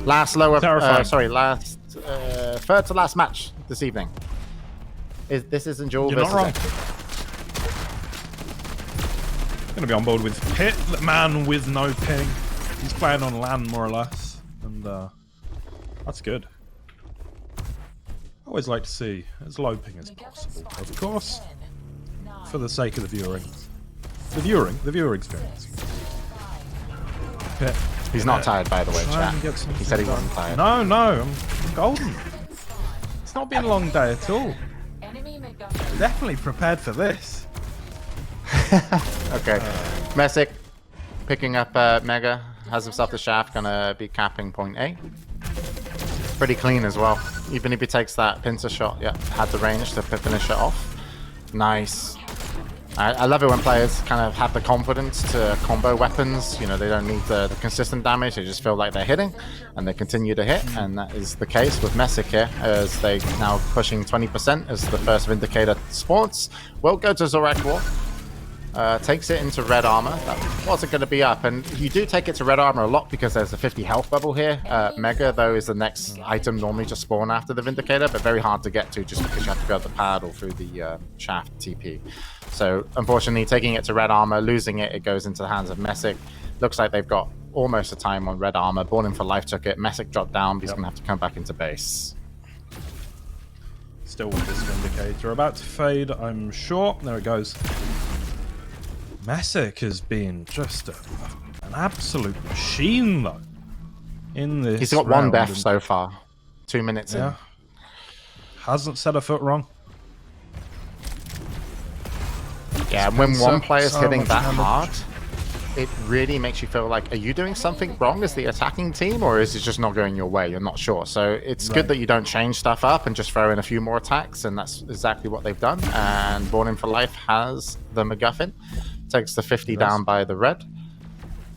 Last lower, Terrifying. last third to last match this evening. This isn't Duel You're not wrong. Gonna be on board with Pit, the man with no ping. He's playing on land more or less, and that's good. I always like to see as low ping as possible, of course, for the sake of the viewing. The viewer experience. Pit. He's not tired, by the way, chat. He said he wasn't tired. No, I'm golden. It's not been a long day at all. Definitely prepared for this. Okay. Messick picking up Mega, has himself the shaft, gonna be capping point A. Pretty clean as well. Even if he takes that pincer shot, yeah, had the range to finish it off. Nice. I love it when players kind of have the confidence to combo weapons. You know, they don't need the consistent damage. They just feel like they're hitting, and they continue to hit. And that is the case with Messick here, as they now pushing 20% as the first Vindicator spawns. Will go to Zorak War. Takes it into red armor. That wasn't going to be up, and you do take it to red armor a lot because there's a 50 health bubble here. Mega, though, is the next item normally to spawn after the Vindicator, but very hard to get to just because you have to go up the pad or through the shaft TP. So, unfortunately, taking it to red armor, losing it, it goes into the hands of Messick. Looks like they've got almost a time on red armor. Born in for Life took it. Messick dropped down, but he's going to have to come back into base. Still with this Vindicator. About to fade, I'm sure. There it goes. Messick has been just an absolute machine, though, in this He's got one death so far. 2 minutes in. Hasn't set a foot wrong. Yeah, and when one player's hitting that hard, it really makes you feel like, are you doing something wrong as the attacking team, or is it just not going your way? You're not sure. So it's good that you don't change stuff up and just throw in a few more attacks, and that's exactly what they've done. And Born in for Life has the MacGuffin. Takes the 50 down by the red.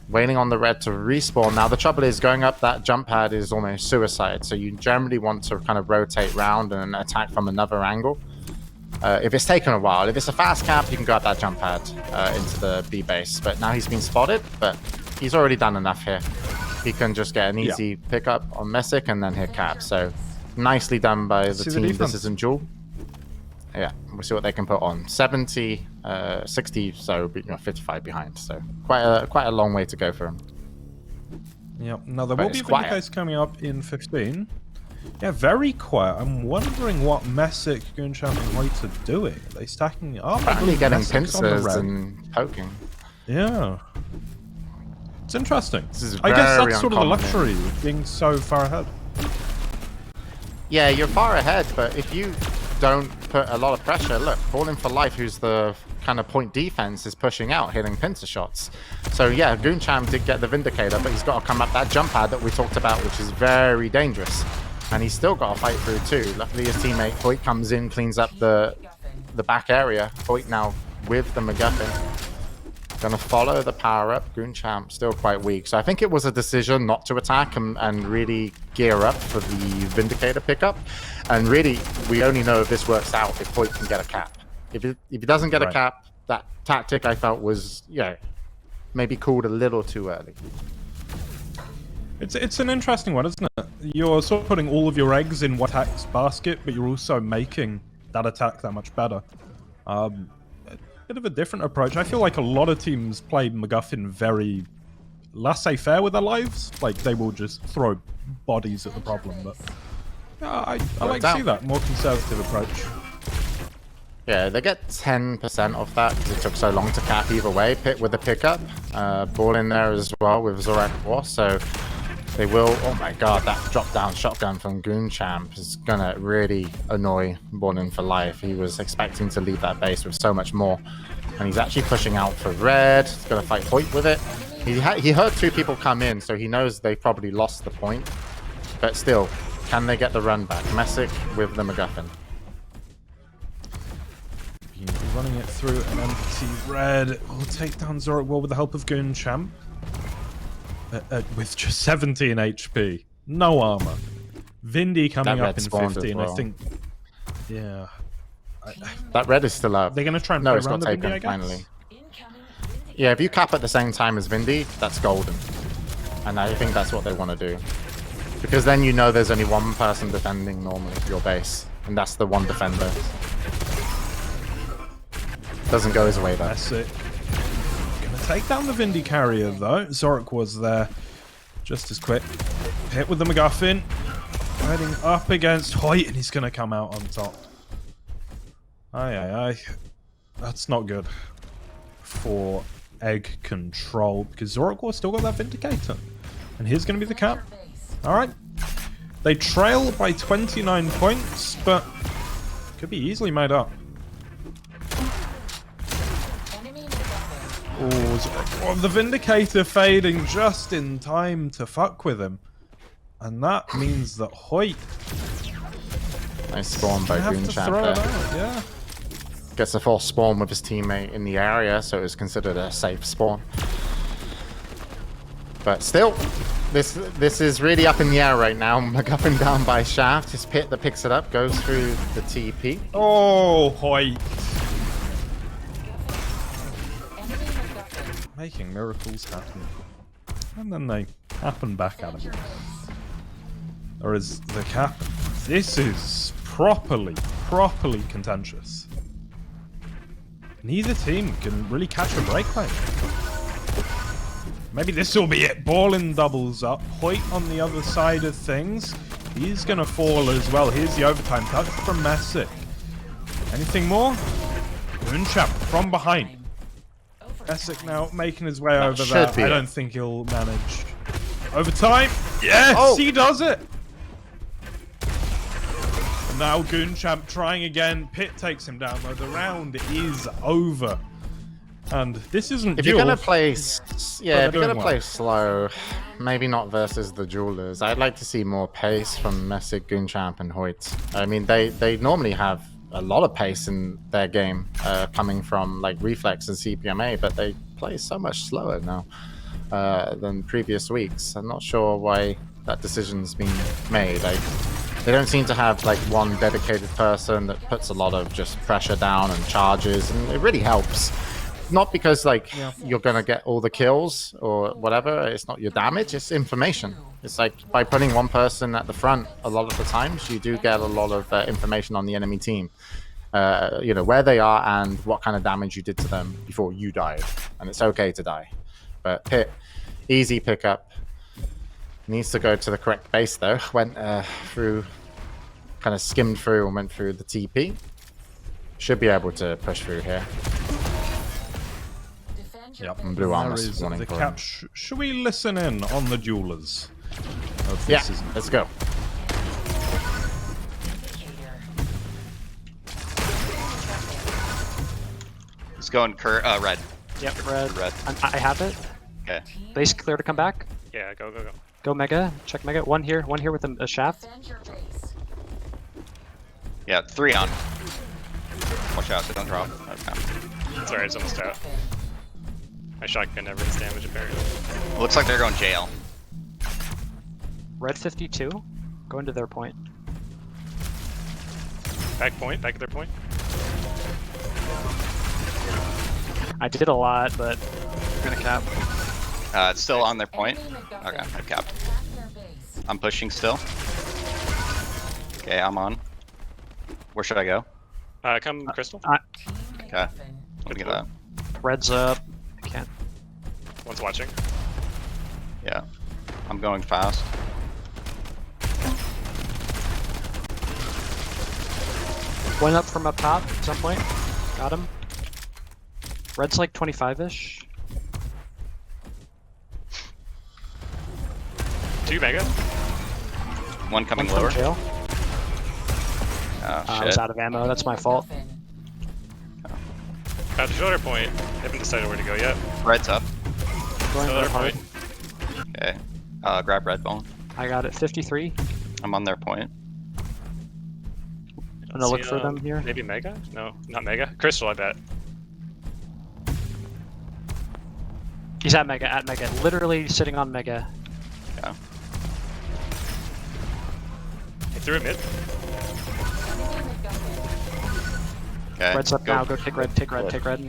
Waiting on the red to respawn. Now the trouble is, going up that jump pad is almost suicide, so you generally want to kind of rotate round and attack from another angle. If it's taken a while, if it's a fast cap, you can go up that jump pad into the B base. But now he's been spotted, but he's already done enough here. He can just get an easy pickup on Messick and then hit cap. So nicely done by the team. This isn't Duel. Yeah, we'll see what they can put on. 70, 60, so 55 behind. So quite a long way to go for him. Yep. Now there will be a Vindicator coming up in 15. Yeah, very quiet. I'm wondering what Messick, Gooncham, and Hoyt are doing. Are they stacking up? Apparently getting pincers and poking. Yeah. It's interesting. I guess that's sort of the luxury of being so far ahead. Yeah, you're far ahead, but if you don't put a lot of pressure, look, Born in for Life, who's the kind of point defense, is pushing out, hitting pincer shots. So yeah, Gooncham did get the Vindicator, but he's got to come up that jump pad that we talked about, which is very dangerous. And he's still got to fight through too. Luckily his teammate Hoyt comes in, cleans up the back area. Hoyt now with the MacGuffin. Gonna follow the power up. Gooncham still quite weak. So I think it was a decision not to attack and really gear up for the Vindicator pickup. And really, we only know if this works out if Hoyt can get a cap. If he doesn't get a cap, that tactic I felt was, maybe called a little too early. It's an interesting one, isn't it? You're sort of putting all of your eggs in one attack's basket, but you're also making that attack that much better. Bit of a different approach. I feel like a lot of teams play MacGuffin very laissez-faire with their lives. Like, they will just throw bodies at the problem, but I like to see that more conservative approach. Yeah, they get 10% off that because it took so long to cap either way. Pit with the pickup. Ball in there as well with Zorak War, so they will... Oh my god, that drop-down shotgun from Gooncham is going to really annoy Born in for Life. He was expecting to leave that base with so much more. And he's actually pushing out for red. He's going to fight Hoyt with it. He heard two people come in, so he knows they probably lost the point. But still, can they get the run back? Messick with the MacGuffin. Running it through an empty red. Will take down Zorak War with the help of Gooncham. With just 17 HP. No armor. Vindy coming up in 15, well. I think. Yeah. That red is still up. They're going to try and no, play it's around got the taken, Vindy, I guess? finally. Yeah, if you cap at the same time as Vindy, that's golden. And I think that's what they want to do. Because then you know there's only one person defending normally your base, and that's the one defender. Doesn't go his way though. That's it. Gonna take down the Vindy carrier though. Zorak was there just as quick. Hit with the MacGuffin. Heading up against Hoyt, and he's gonna come out on top. Aye. That's not good for egg control, because Zorak still got that Vindicator. And here's gonna be the cap. Alright. They trail by 29 points, but could be easily made up. Oh, the Vindicator fading just in time to fuck with him. And that means that Hoyt Nice spawn by have to Green throw Champ it there. out, yeah. Gets a false spawn with his teammate in the area, so it was considered a safe spawn. But still, this is really up in the air right now. MacGuffin down by Shaft. His pit that picks it up goes through the TP. Oh, Hoyt. Making miracles happen. And then they happen back at him. Or is the cap? This is properly contentious. Neither team can really catch a break point. Maybe this will be it. Ballin doubles up. Hoyt on the other side of things. He's gonna fall as well. Here's the overtime touch from Messick. Anything more? Moonchap from behind. Messick now making his way over there. I don't think he'll manage. Overtime. Yes, he does it. Now Goonchamp trying again. Pit takes him down though. The round is over. And this isn't If Duel. you're gonna play, yeah, if you're gonna well. play slow, maybe not versus the Duelers. I'd like to see more pace from Messick, Goonchamp, and Hoyt. I mean, they normally have a lot of pace in their game, coming from like Reflex and CPMA, but they play so much slower now than previous weeks. I'm not sure why that decision's been made. They don't seem to have like one dedicated person that puts a lot of just pressure down and charges, and it really helps. Not because like you're gonna get all the kills or whatever, it's not your damage, it's information. It's like by putting one person at the front, a lot of the times you do get a lot of information on the enemy team. You know, where they are and what kind of damage you did to them before you died. And it's okay to die. But Pit, easy pickup. Needs to go to the correct base though. Went through, kind of skimmed through and went through the TP. Should be able to push through here. Yep. And blue armor's There is running the for cap. him. Should we listen in on the Duelers? Of this Yeah, season? let's go. It's going red. Yep, red. Red. I have it. Okay. Base clear to come back. Yeah, go. Go Mega. Check Mega. One here with a shaft. Yeah, 3 on. Watch out, so don't drop. Okay. Sorry, it's almost out. My shotgun never hits damage apparently. Looks like they're going jail. Red 52. Go into their point. Back at their point. I did a lot, but we're gonna cap. It's still on their point. Okay, I capped. I'm pushing still. Okay, I'm on. Where should I go? Come Crystal. Okay. Let me get that. Red's up. I can't. One's watching. Yeah. I'm going fast. One up from up top at some point. Got him. Red's like 25-ish. 2 mega. One coming One from lower. jail. Oh, I shit. was out of ammo. That's my fault. At the shoulder point. Haven't decided where to go yet. Red's up. Going Shoulder red hard. point. Okay. Grab red bone. I got it. 53. I'm on their point. I'm gonna look See, for them here. Maybe mega? No, not mega. Crystal, I bet. He's at Mega. Literally sitting on Mega. Yeah. He threw it mid. Okay. Red's up now. Go take red, and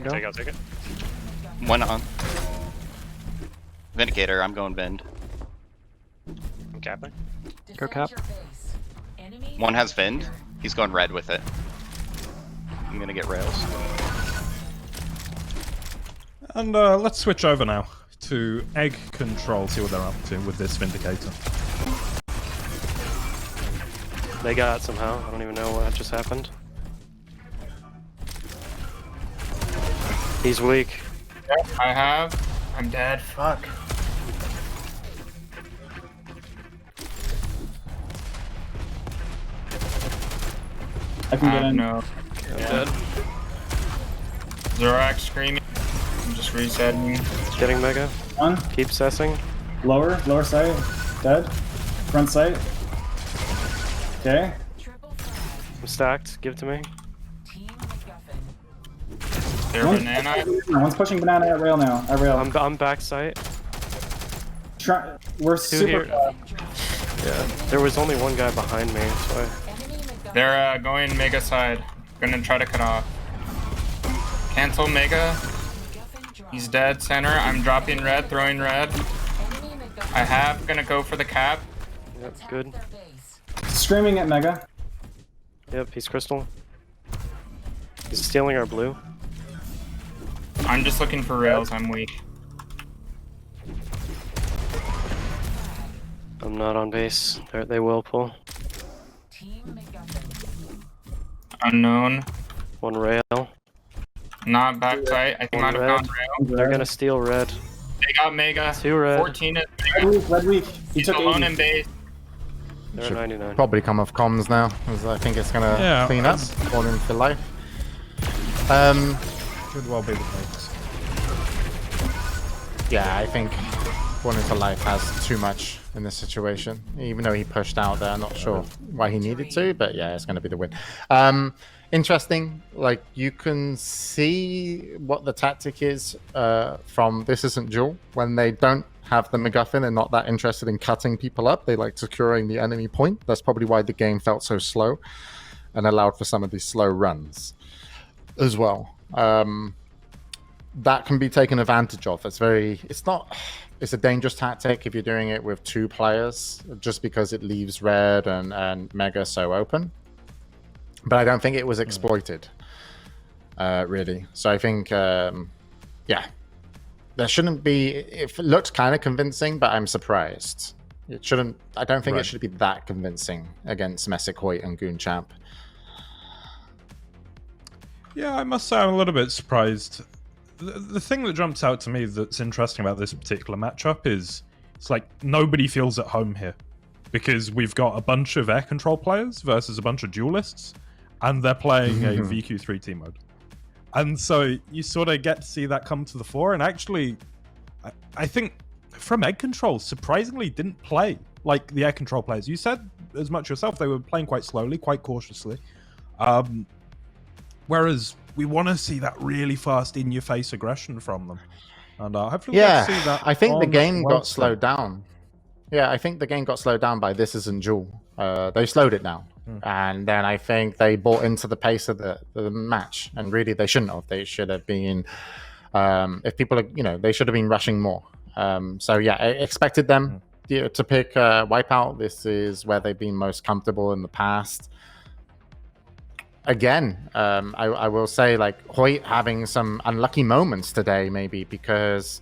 go. I'll take it. One on. Vindicator, I'm going Vind. I'm capping. Go cap. One has Vind. He's going red with it. I'm gonna get rails. And let's switch over now to egg control, see what they're up to with this Vindicator. They got it somehow. I don't even know what just happened. He's weak. Yep, I have. I'm dead. Fuck. I can get in. No. I'm dead. Zorak screaming. I'm just resetting. Getting Mega. One. Keep cessing. Lower sight. Dead. Front sight. Okay. I'm stacked. Give it to me. Their banana. One's pushing banana at rail now. At rail. I'm back sight. We're Two super. here. Yeah. There was only one guy behind me, so They're going mega side. Gonna try to cut off. Cancel mega. He's dead. Center. I'm dropping red. Throwing red. I have. Gonna go for the cap. yep, good. Screaming at Mega. Yep, he's crystal. He's stealing our blue. I'm just looking for rails. I'm weak. I'm not on base. They will pull. Unknown. One rail. Not back tight. I think One might have red. gone rail. They're gonna steal red. They got mega. Two red. 14 is Red weak. He He's took alone 80. in base. They're Should 99. Probably come off comms now, as I think it's gonna Yeah, clean up, falling for life. Could well be the case. Yeah, I think Falling for Life has too much in this situation. Even though he pushed out there, I'm not sure why he needed to, but yeah, it's going to be the win. Interesting, like you can see what the tactic is from This Isn't Duel. When they don't have the MacGuffin and not that interested in cutting people up, they like securing the enemy point. That's probably why the game felt so slow and allowed for some of these slow runs as well. That can be taken advantage of. It's a dangerous tactic if you're doing it with two players, just because it leaves red and mega so open. But I don't think it was exploited, really. So I think, yeah, there shouldn't be. It looked kind of convincing, but I'm surprised. It shouldn't. I don't think it should be that convincing against Messick Hoyt and Goon Champ. Yeah, I must say I'm a little bit surprised. The thing that jumps out to me that's interesting about this particular matchup is it's like nobody feels at home here, because we've got a bunch of air control players versus a bunch of duelists, and they're playing a VQ3 team mode. And so you sort of get to see that come to the fore, and actually, I think from egg control, surprisingly didn't play like the air control players. You said as much yourself, they were playing quite slowly, quite cautiously. Whereas we want to see that really fast, in-your-face aggression from them, and hopefully we get to see that. I think the on game got Wednesday. slowed down. Yeah, I think the game got slowed down by This Isn't Duel. They slowed it down, and then I think they bought into the pace of the match, and really they shouldn't have. They should have been, if people are, they should have been rushing more. So yeah, I expected them to pick Wipeout. This is where they've been most comfortable in the past. Again, I will say, like, Hoyt having some unlucky moments today, maybe because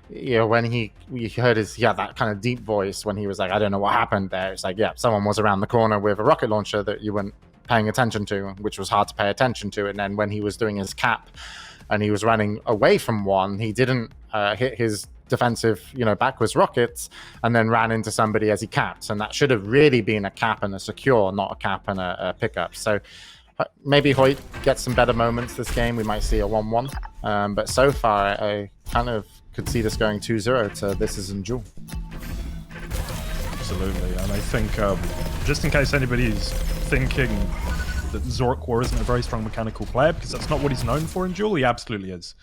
when we heard that kind of deep voice when he was like, I don't know what happened there. It's like, yeah, someone was around the corner with a rocket launcher that you weren't paying attention to, which was hard to pay attention to. And then when he was doing his cap and he was running away from one, he didn't hit his defensive, backwards rockets, and then ran into somebody as he capped. And that should have really been a cap and a secure, not a cap and a pickup. So maybe Hoyt gets some better moments this game. We might see a 1-1. But so far, I kind of could see this going 2-0 to This Isn't Duel. Absolutely, and I think, just in case anybody's thinking that Zorak War isn't a very strong mechanical player, because that's not what he's known for in Duel, he absolutely is.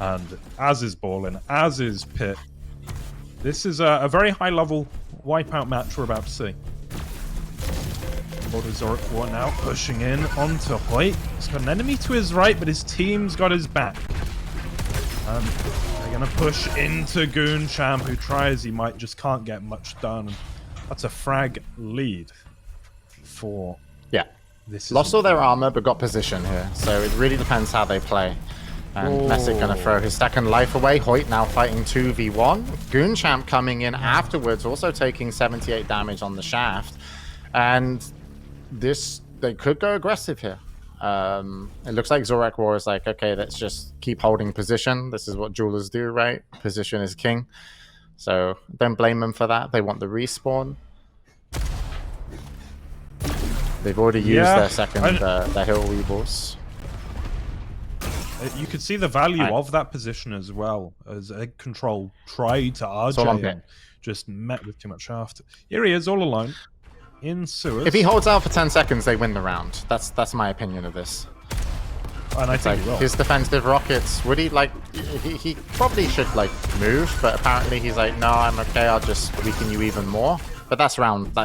And as is Ballin, as is Pit. This is a very high-level wipeout match we're about to see. Lord of Zorak War now pushing in onto Hoyt. He's got an enemy to his right, but his team's got his back. They're going to push into Goon Champ, who tries, he might just can't get much done. That's a frag lead for Yeah. this. Lost all their armor, but got position here. So it really depends how they play. And Messick gonna throw his second life away. Hoyt now fighting 2v1. Goonchamp coming in afterwards, also taking 78 damage on the shaft. And they could go aggressive here. It looks like Zorak War is like, okay, let's just keep holding position. This is what jewelers do, right? Position is king. So don't blame them for that. They want the respawn. They've already used their second, their hill weebles. You could see the value of that position as well, as Egg Control tried to RJ and just met with too much shaft. Here he is, all alone, in sewers. If he holds out for 10 seconds, they win the round. That's my opinion of this. And I think like his defensive rockets, would he like, he probably should like move, but apparently he's like, no, I'm okay, I'll just weaken you even more. But that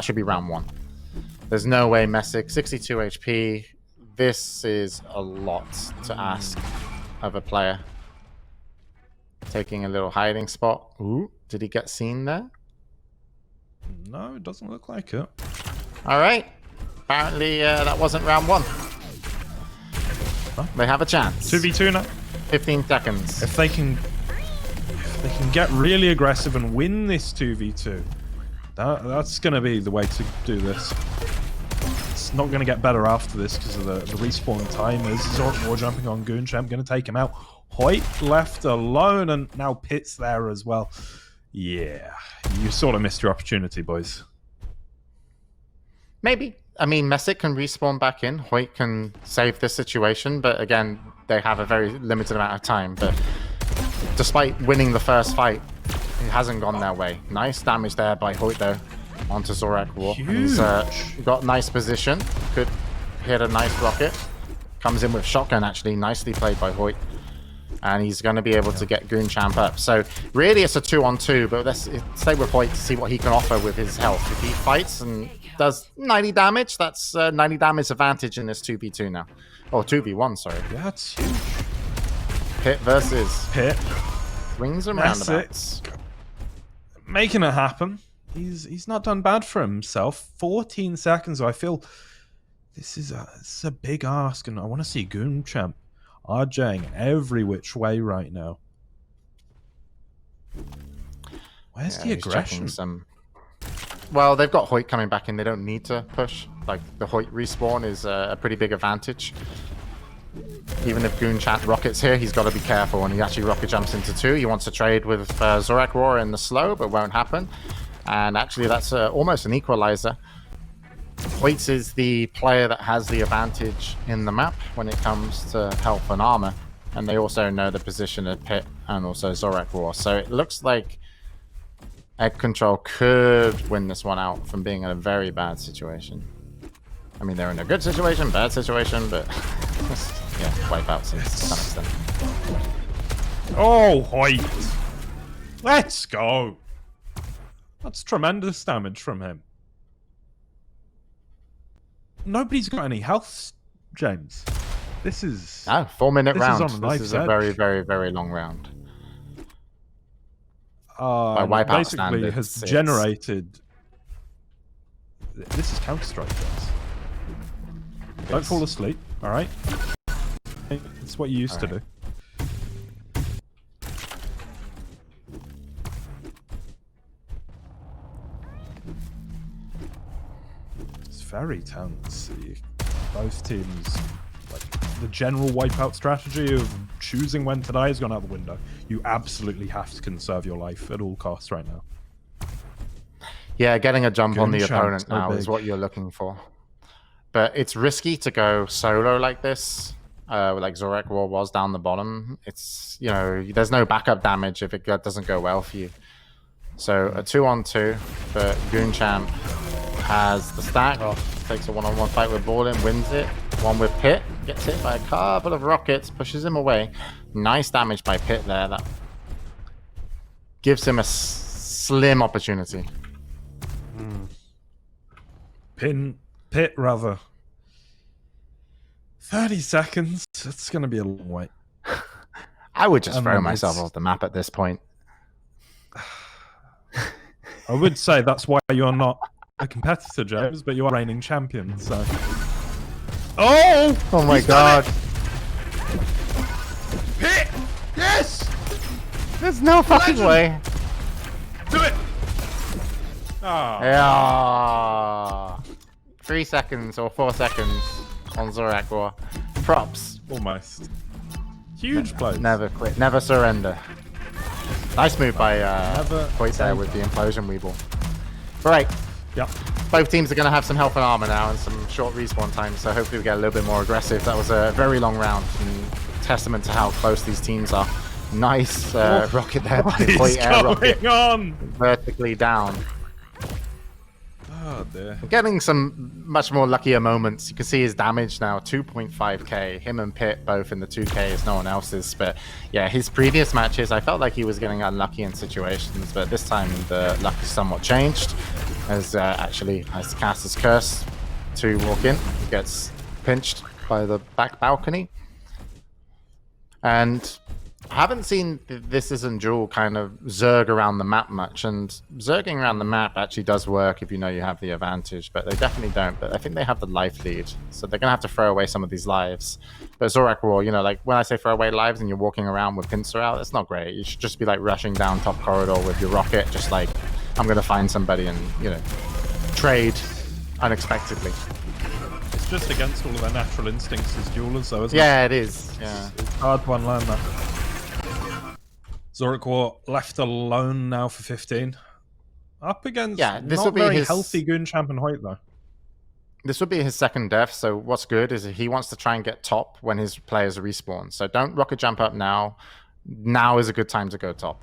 should be round 1. There's no way Messick, 62 HP. This is a lot to ask of a player. Taking a little hiding spot. Ooh, did he get seen there? No, it doesn't look like it. All right. Apparently that wasn't round 1. They have a chance. 2v2 now. 15 seconds. If they can get really aggressive and win this 2v2, that's going to be the way to do this. It's not going to get better after this because of the respawn timers. Zorak War jumping on Goonchamp, going to take him out. Hoyt left alone, and now Pitt's there as well. Yeah, you sort of missed your opportunity, boys. Maybe. I mean, Messick can respawn back in. Hoyt can save this situation, but again, they have a very limited amount of time. But despite winning the first fight, it hasn't gone their way. Nice damage there by Hoyt, though, onto Zorak War. He's got nice position. Could hit a nice rocket. Comes in with shotgun, actually. Nicely played by Hoyt. And he's going to be able to get Goonchamp up. So really it's a 2-on-2, but let's stay with Hoyt to see what he can offer with his health. If he fights and does 90 damage, that's 90 damage advantage in this 2v2 now. Oh, 2v1, sorry. Yeah, that's huge. Pitt versus Pitt. Swings and roundabouts. Making it happen. He's not done bad for himself. 14 seconds, I feel this is a big ask, and I want to see Goonchamp RJing every which way right now. Where's the aggression? Well, they've got Hoyt coming back in. They don't need to push. Like, the Hoyt respawn is a pretty big advantage. Even if Goonchamp rockets here, he's got to be careful. And he actually rocket jumps into 2. He wants to trade with Zorak War in the slow, but won't happen. And actually, that's almost an equalizer. Hoyt is the player that has the advantage in the map when it comes to health and armor. And they also know the position of Pitt and also Zorak War. So it looks like Egg Control could win this one out from being in a very bad situation. I mean, they're in a good situation, bad situation, but yeah, wipeouts to some extent. Oh, Hoyt! Let's go! That's tremendous damage from him. Nobody's got any health, James. This is... No, 4-minute round. This is a very, very, very long round. By wipeout basically standards, has generated... This is Counter-Strike, guys. Don't fall asleep, alright? It's what you used to do. It's very tense. Both teams, like, the general wipeout strategy of choosing when to die has gone out the window. You absolutely have to conserve your life at all costs right now. Yeah, getting a jump on the opponent now is what you're looking for. But it's risky to go solo like this, like Zorak War was down the bottom. It's, you know, there's no backup damage if it doesn't go well for you. So a 2-on-2, but Goonchamp has the stack, takes a 1-on-1 fight with Ballin, wins it. One with Pitt, gets hit by a couple of rockets, pushes him away. Nice damage by Pitt there. That gives him a slim opportunity. Pitt, rather. 30 seconds. It's going to be a long wait. I would just throw myself off the map at this point. I would say that's why you're not a competitor, James, but you are reigning champion, so. Oh! Oh my god. Hit! Yes! There's no fucking way. Do it! Ah. Yeah. 3 seconds or 4 seconds on Zorak War. Props. Almost. Huge play. Never quit. Never surrender. Nice move by Never Hoyt there with the implosion weeble. Right. Yep. Both teams are going to have some health and armor now and some short respawn times, so hopefully we get a little bit more aggressive. That was a very long round, and testament to how close these teams are. Nice rocket there by Hoyt, air rocket. On? Vertically down. Oh dear. Getting some much more luckier moments. You can see his damage now, 2.5k. Him and Pitt both in the 2k, no one else's. But yeah, his previous matches, I felt like he was getting unlucky in situations, but this time the luck has somewhat changed. As actually has cast his curse to walk in. He gets pinched by the back balcony. And I haven't seen This Isn't Duel kind of zerg around the map much, and zerging around the map actually does work if you know you have the advantage, but they definitely don't. But I think they have the life lead, so they're going to have to throw away some of these lives. But Zorak War, you know, like when I say throw away lives and you're walking around with pincer out, that's not great. You should just be like rushing down top corridor with your rocket, just like, I'm going to find somebody and, you know, trade unexpectedly. It's just against all of their natural instincts as duelers, though, isn't it? Yeah, it is. Yeah. It's hard to unlearn that. Zorak War left alone now for 15. Up against this not will be very his healthy Goon Champ and Hoyt, though. This would be his second death, so what's good is he wants to try and get top when his players respawn. So don't rocket jump up now. Now is a good time to go top.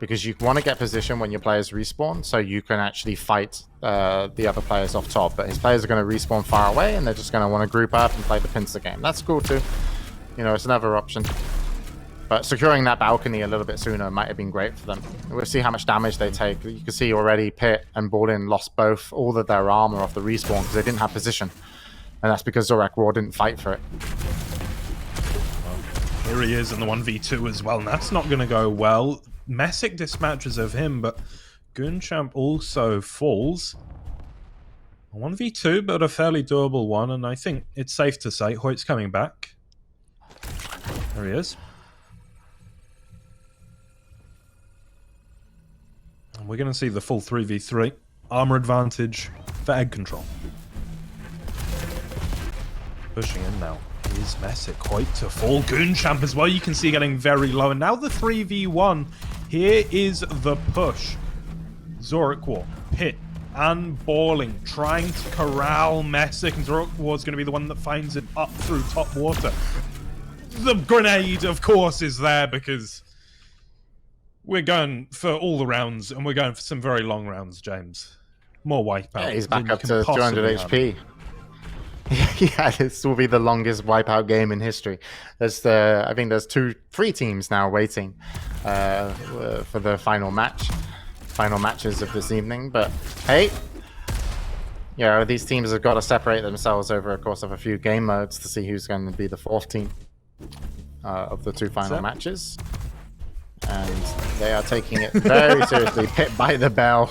Because you want to get position when your players respawn, so you can actually fight the other players off top. But his players are going to respawn far away, and they're just going to want to group up and play the pincer game. That's cool too. You know, it's another option. But securing that balcony a little bit sooner might have been great for them. We'll see how much damage they take. You can see already Pitt and Ballin lost both all of their armor off the respawn because they didn't have position. And that's because Zorak War didn't fight for it. Well, here he is in the 1v2 as well, and that's not going to go well. Messick dispatches of him, but Goon-Champ also falls. A 1v2, but a fairly doable one, and I think it's safe to say Hoyt's coming back. There he is. And we're going to see the full 3v3. Armor advantage for egg control. Pushing in now is Messick. Hoyt to fall. Goon-Champ as well, you can see getting very low. And now the 3v1. Here is the push. Zorak War, Pitt, and Balling trying to corral Messick, and Zorak War is going to be the one that finds it up through top water. The grenade, of course, is there because we're going for all the rounds, and we're going for some very long rounds, James. More wipeout. Yeah, he's back up to 200 HP. Yeah, this will be the longest wipeout game in history. I think there's 3 teams now waiting for the final matches of this evening. But hey, you know, these teams have got to separate themselves over a course of a few game modes to see who's going to be the 4th team of the 2 final matches. And they are taking it very seriously. Pitt by the bell.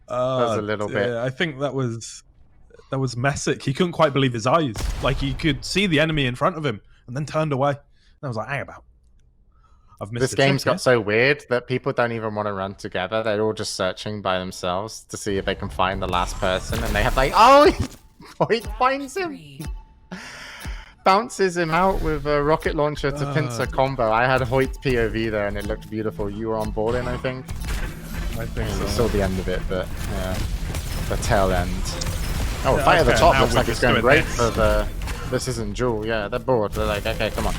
That was a little bit. I think that was Messick. He couldn't quite believe his eyes. Like, he could see the enemy in front of him and then turned away. And I was like, hang about. I've missed this game's got so weird that people don't even want to run together. They're all just searching by themselves to see if they can find the last person. And they have like, oh, Hoyt finds him. Bounces him out with a rocket launcher to pincer combo. I had Hoyt's POV there and it looked beautiful. You were on board in, I think. I think so. Saw the end of it, but yeah, the tail end. Oh, yeah, Fight at the Top looks like it's going great for the This Isn't Duel. Yeah, they're bored. They're like, okay, come on.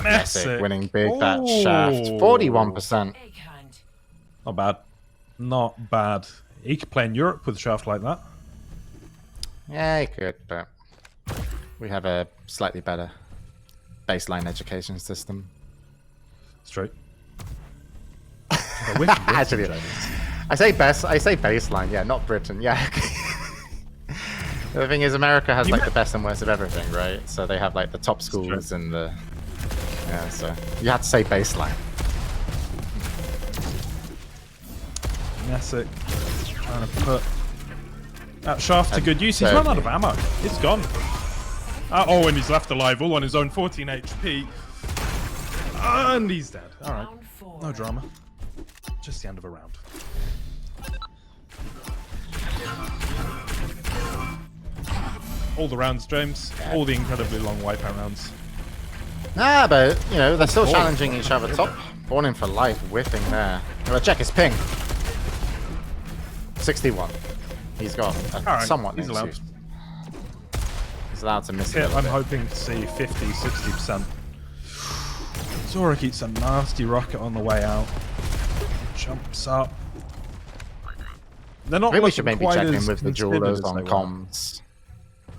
Messick winning big that shaft. 41%. Not bad. Not bad. He could play in Europe with a shaft like that. Yeah, he could, but we have a slightly better baseline education system. Straight. Actually, I say baseline, yeah, not Britain, yeah. The thing is, America has like the best and worst of everything, right? So they have like the top schools and the, yeah. So you have to say baseline. Nessic trying to put that shaft to good use. He's run out of ammo. It's gone. Oh, and he's left alive, all on his own, 14 HP. And he's dead. Alright. No drama. Just the end of a round. All the rounds, James. All the incredibly long wipeout rounds. Nah, but, you know, they're still challenging each other top. Born in for life, whiffing there. Well, check his ping. 61. He's got a somewhat he's allowed. He's allowed to miss it. Yeah, I'm hoping to see 50, 60%. Zorak eats a nasty rocket on the way out. Jumps up. They're not Maybe we should looking maybe quite check in as with the considered jewelers as on they were. comms.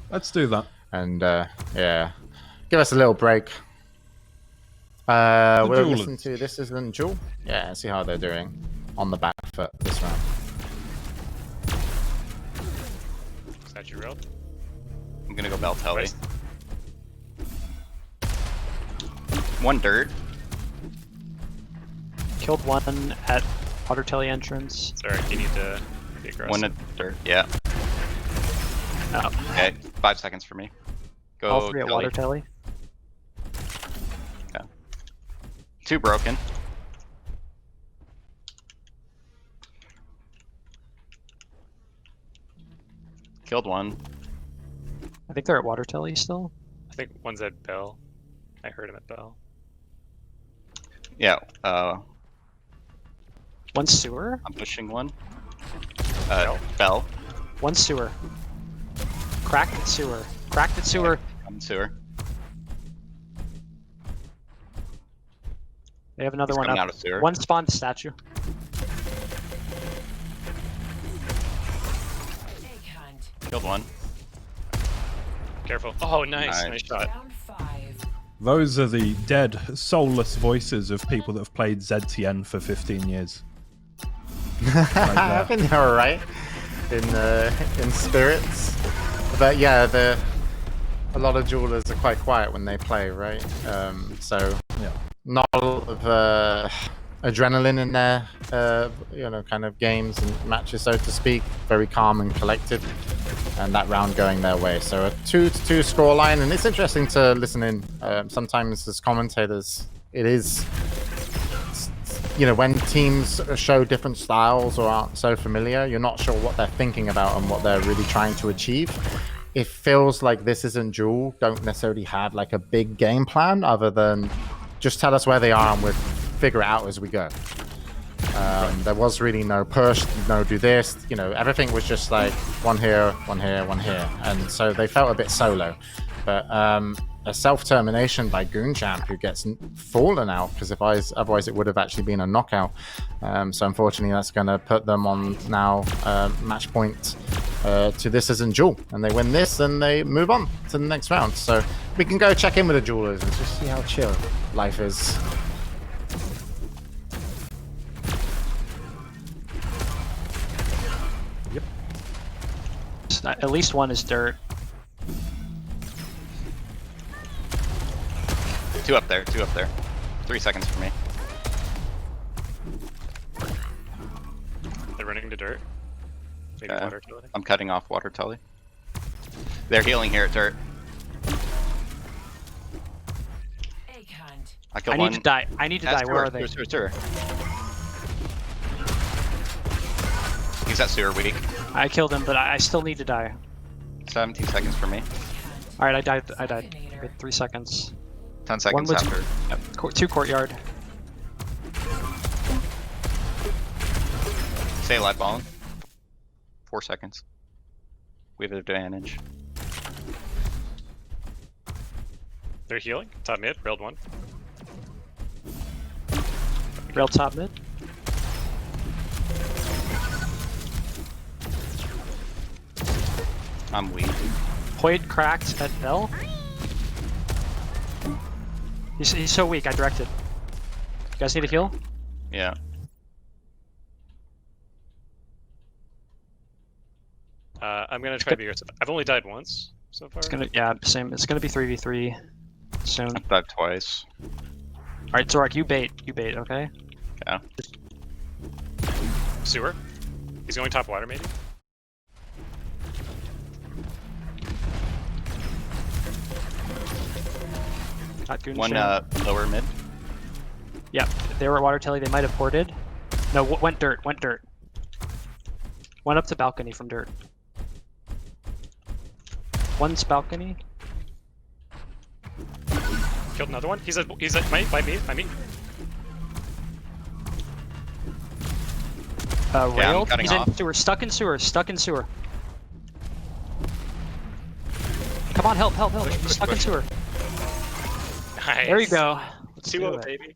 Let's do that. And, yeah. Give us a little break. We'll jewelers. listen to This Isn't Jewel. Yeah, see how they're doing on the back foot this round. Is that your real? I'm gonna go bell telly. West. One dirt. Killed one at water telly entrance. Sorry, you need to be aggressive. One at dirt. Yeah. Oh, Okay. 5 seconds for me. Go. all three at telly. water telly. Two broken. Killed one. I think they're at water telly still. I think one's at Bell. I heard him at Bell. Yeah. One sewer. I'm pushing one. Bell? Bell. One sewer. Cracked at sewer. Cracked at sewer. I'm sewer. They have another He's one coming up. out of sewer. One spawned statue. Killed one. Careful. Oh, nice. Nice. Nice shot. Those are the dead, soulless voices of people that have played ZTN for 15 years. I think they're alright in spirits. But yeah, a lot of jewelers are quite quiet when they play, right? So Yeah. not a lot of adrenaline in their you know, kind of games and matches, so to speak. Very calm and collected, and that round going their way. So a 2-2 scoreline, and it's interesting to listen in. Sometimes as commentators, it is, you know, when teams show different styles or aren't so familiar, you're not sure what they're thinking about and what they're really trying to achieve. It feels like This Isn't Duel don't necessarily have like a big game plan other than just tell us where they are and we'll figure it out as we go. There was really no push, no do this, you know, everything was just like one here, one here, one here. And so they felt a bit solo. But a self-termination by Goonjamp, who gets fallen out, because otherwise it would have actually been a knockout. So unfortunately that's going to put them on now match point to This Isn't Duel. And they win this and they move on to the next round. So we can go check in with the jewelers and just see how chill life is. At least one is dirt. Two up there. 3 seconds for me. They're running to dirt. Maybe water telly. I'm cutting off water tully. They're healing here at dirt. I killed I one. need to die. I need to die. Where are they? Sewer. He's at sewer weak. I killed him, but I still need to die. 17 seconds for me. All right, I died. Wait, 3 seconds. 10 seconds was- after. Yep. Two courtyard. Stay alive, Ballin. 4 seconds. We have an advantage. They're healing. Top mid. Railed one. Rail top mid. I'm weak. Hoyd cracked at Bell. He's so weak. I directed. You guys need a heal? Yeah. I'm gonna try to be aggressive. I've only died once so far. Same. It's gonna be 3v3 soon. I've died twice. All right, Zorak, you bait, okay? Yeah. Sewer. He's going top water, maybe? Not Goon One Sham. lower mid. Yep, they were at water telly. They might have ported. No, went dirt. Went dirt. Went up to balcony from dirt. One's balcony. Killed another one. He's at by me. Railed. cutting He's in off. sewer. Stuck in sewer. Stuck in sewer. Come on, help. He's stuck in sewer. Nice. There you go. Let's do Duel, it. baby.